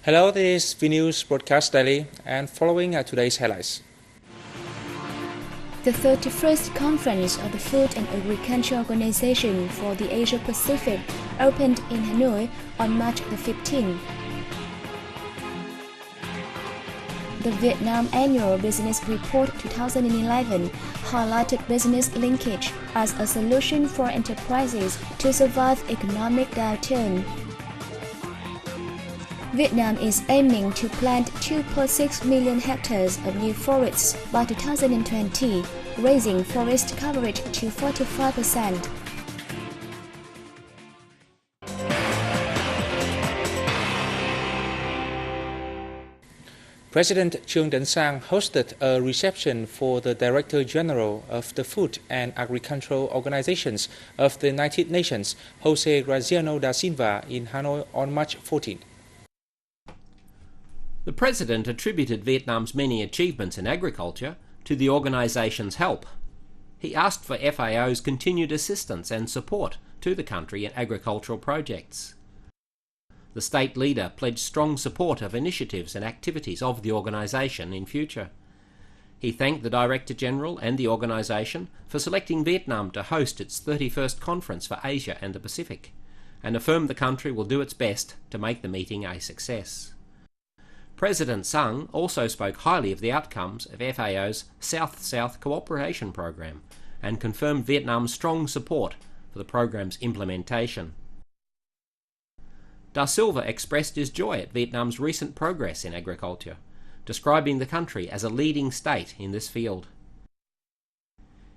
Hello, this is VNews Broadcast Daily, and following are today's highlights. The 31st Conference of the Food and Agriculture Organization for the Asia-Pacific opened in Hanoi on March the 15th. The Vietnam Annual Business Report 2011 highlighted business linkage as a solution for enterprises to survive economic downturn. Vietnam is aiming to plant 2.6 million hectares of new forests by 2020, raising forest coverage to 45%. President TRUYnh hosted a reception for the Director General of the Food and Agricultural Organizations of the United Nations, José Graziano da Silva, in Hanoi on March 14. The President attributed Vietnam's many achievements in agriculture to the organisation's help. He asked for FAO's continued assistance and support to the country in agricultural projects. The state leader pledged strong support of initiatives and activities of the organisation in future. He thanked the Director General and the organisation for selecting Vietnam to host its 31st Conference for Asia and the Pacific, and affirmed the country will do its best to make the meeting a success. President Sung also spoke highly of the outcomes of FAO's South-South Cooperation Program and confirmed Vietnam's strong support for the program's implementation. Da Silva expressed his joy at Vietnam's recent progress in agriculture, describing the country as a leading state in this field.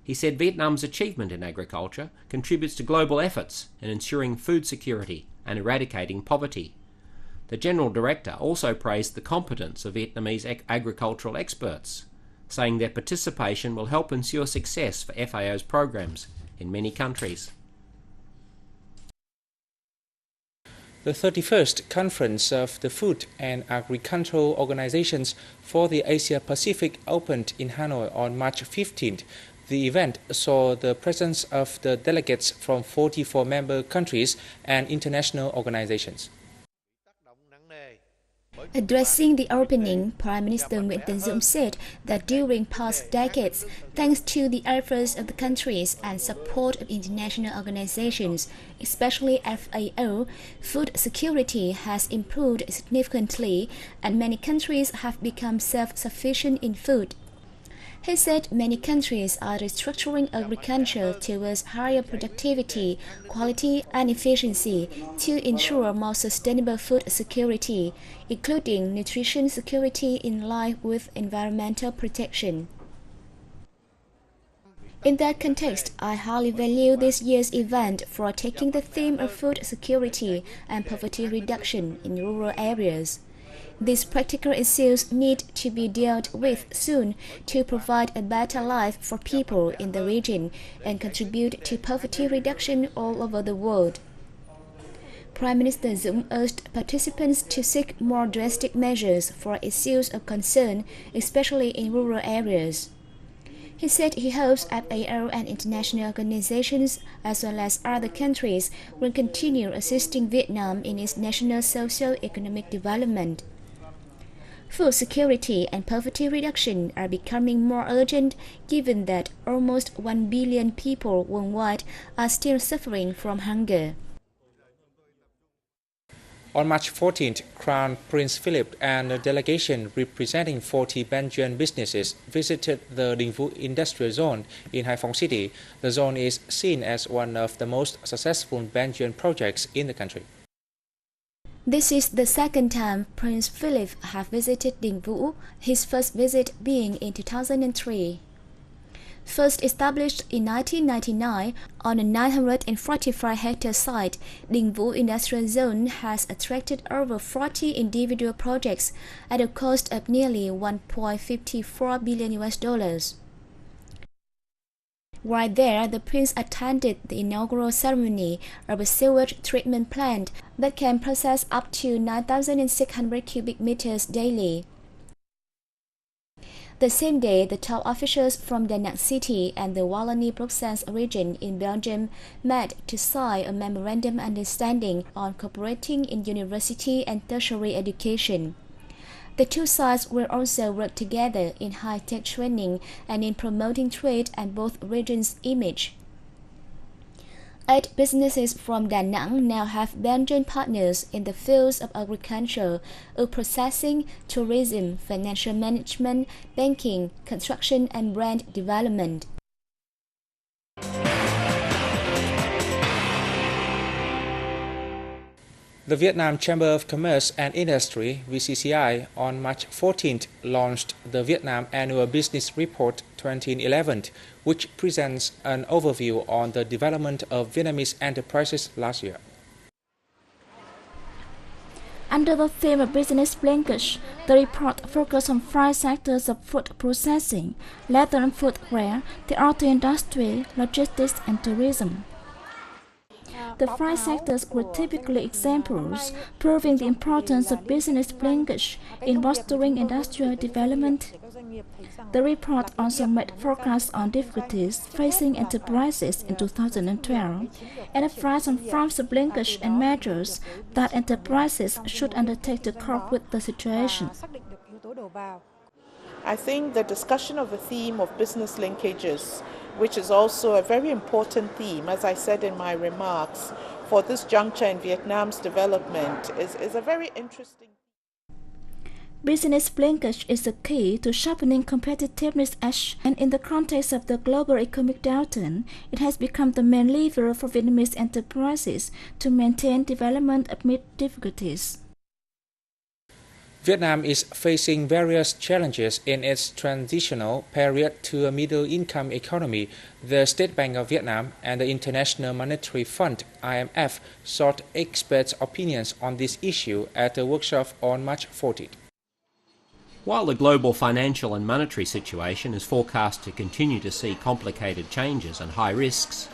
He said Vietnam's achievement in agriculture contributes to global efforts in ensuring food security and eradicating poverty. The General Director also praised the competence of Vietnamese agricultural experts, saying their participation will help ensure success for FAO's programs in many countries. The 31st Conference of the Food and Agricultural Organizations for the Asia-Pacific opened in Hanoi on March 15th. The event saw the presence of the delegates from 44 member countries and international organizations. Addressing the opening, Prime Minister Nguyễn Tấn Dũng said that during past decades, thanks to the efforts of the countries and support of international organizations, especially FAO, food security has improved significantly and many countries have become self-sufficient in food. He said many countries are restructuring agriculture towards higher productivity, quality and efficiency to ensure more sustainable food security, including nutrition security in line with environmental protection. In that context, I highly value this year's event for taking the theme of food security and poverty reduction in rural areas. These practical issues need to be dealt with soon to provide a better life for people in the region and contribute to poverty reduction all over the world. Prime Minister Dũng urged participants to seek more drastic measures for issues of concern, especially in rural areas. He said he hopes FAO and international organizations, as well as other countries, will continue assisting Vietnam in its national socio-economic development. Food security and poverty reduction are becoming more urgent given that almost 1 billion people worldwide are still suffering from hunger. On March 14th, Crown Prince Philip and a delegation representing 40 Belgian businesses visited the Đình Vũ Industrial Zone in Hải Phòng City. The zone is seen as one of the most successful Belgian projects in the country. This is the second time Prince Philip has visited Đình Vũ, his first visit being in 2003. First established in 1999 on a 945-hectare site, Đình Vũ Industrial Zone has attracted over 40 individual projects at a cost of nearly $1.54 billion. While there, the Prince attended the inaugural ceremony of a sewage treatment plant that can process up to 9,600 cubic meters daily. The same day, the top officials from Da Nang City and the Wallonie-Bruxelles region in Belgium met to sign a memorandum understanding on cooperating in university and tertiary education. The two sides will also work together in high-tech training and in promoting trade and both regions' image. 8 businesses from Da Nang now have Belgian partners in the fields of agriculture, wood processing, tourism, financial management, banking, construction, and brand development. The Vietnam Chamber of Commerce and Industry (VCCI) on March 14th launched the Vietnam Annual Business Report 2011, which presents an overview on the development of Vietnamese enterprises last year. Under the theme of business linkage, the report focused on 5 sectors of food processing, leather and footwear, the auto industry, logistics, and tourism. The 5 sectors were typically examples, proving the importance of business linkage in fostering industrial development. The report also made forecasts on difficulties facing enterprises in 2012 and advised on forms of linkage and measures that enterprises should undertake to cope with the situation. I think the discussion of the theme of business linkages, which is also a very important theme, as I said in my remarks, for this juncture in Vietnam's development is a very interesting. Business linkage is the key to sharpening competitiveness edge, and in the context of the global economic downturn, it has become the main lever for Vietnamese enterprises to maintain development amid difficulties. Vietnam is facing various challenges in its transitional period to a middle-income economy. The State Bank of Vietnam and the International Monetary Fund (IMF) sought experts' opinions on this issue at a workshop on March 14th. While the global financial and monetary situation is forecast to continue to see complicated changes and high risks,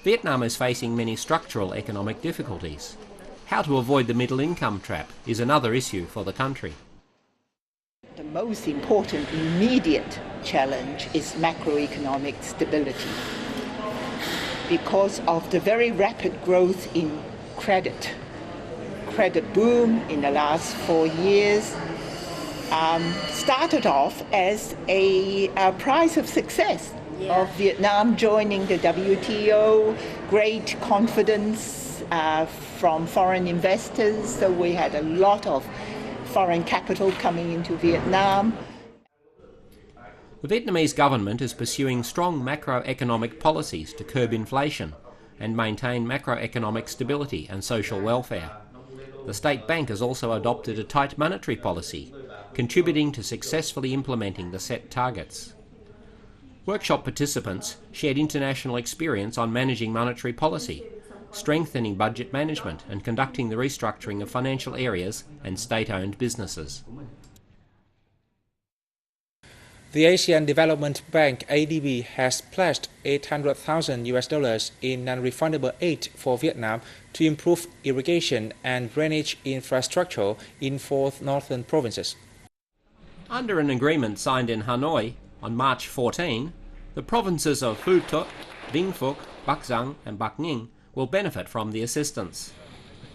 Vietnam is facing many structural economic difficulties. How to avoid the middle income trap is another issue for the country. The most important immediate challenge is macroeconomic stability. Because of the very rapid growth in credit boom in the last 4 years started off as a prize of success of Vietnam joining the WTO, great confidence from foreign investors, so we had a lot of foreign capital coming into Vietnam. The Vietnamese government is pursuing strong macroeconomic policies to curb inflation and maintain macroeconomic stability and social welfare. The State Bank has also adopted a tight monetary policy, contributing to successfully implementing the set targets. Workshop participants shared international experience on managing monetary policy, strengthening budget management and conducting the restructuring of financial areas and state-owned businesses. The Asian Development Bank (ADB) has pledged $800,000 in non-refundable aid for Vietnam to improve irrigation and drainage infrastructure in 4 northern provinces. Under an agreement signed in Hanoi on March 14, the provinces of Phu Thuc, Vĩnh Phúc, Bắc Giang and Bắc Ninh will benefit from the assistance.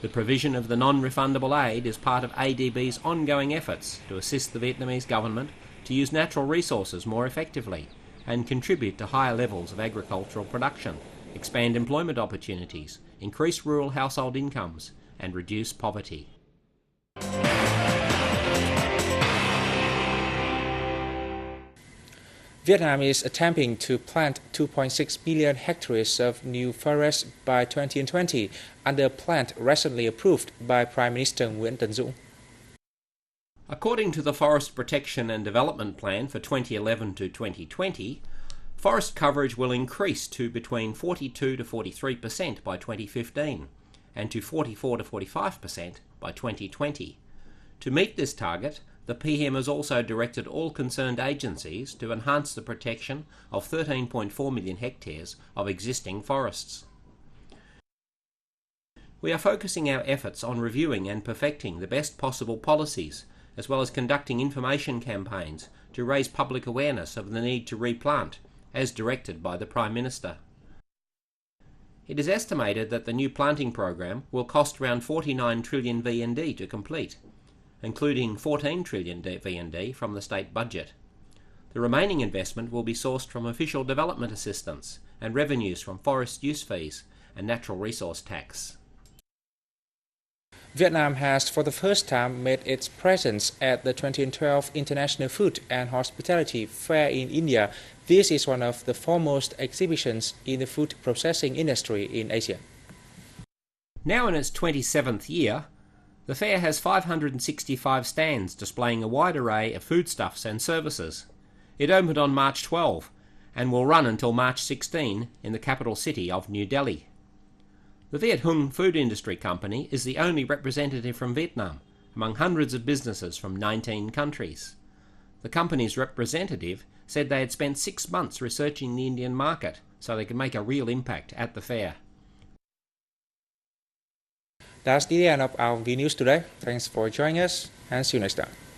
The provision of the non-refundable aid is part of ADB's ongoing efforts to assist the Vietnamese government to use natural resources more effectively and contribute to higher levels of agricultural production, expand employment opportunities, increase rural household incomes and reduce poverty. Vietnam is attempting to plant 2.6 million hectares of new forests by 2020 under a plan recently approved by Prime Minister Nguyễn Tấn Dũng. According to the Forest Protection and Development Plan for 2011 to 2020, forest coverage will increase to between 42 to 43% by 2015 and to 44 to 45% by 2020. To meet this target, the PM has also directed all concerned agencies to enhance the protection of 13.4 million hectares of existing forests. We are focusing our efforts on reviewing and perfecting the best possible policies as well as conducting information campaigns to raise public awareness of the need to replant, as directed by the Prime Minister. It is estimated that the new planting program will cost around 49 trillion VND to complete, including 14 trillion VND from the state budget. The remaining investment will be sourced from official development assistance and revenues from forest use fees and natural resource tax. Vietnam has for the first time made its presence at the 2012 International Food and Hospitality Fair in India. This is one of the foremost exhibitions in the food processing industry in Asia. Now in its 27th year, the fair has 565 stands displaying a wide array of foodstuffs and services. It opened on March 12 and will run until March 16 in the capital city of New Delhi. The Viet Hung Food Industry Company is the only representative from Vietnam among hundreds of businesses from 19 countries. The company's representative said they had spent 6 months researching the Indian market so they could make a real impact at the fair. That's the end of our VNews today. Thanks for joining us and see you next time.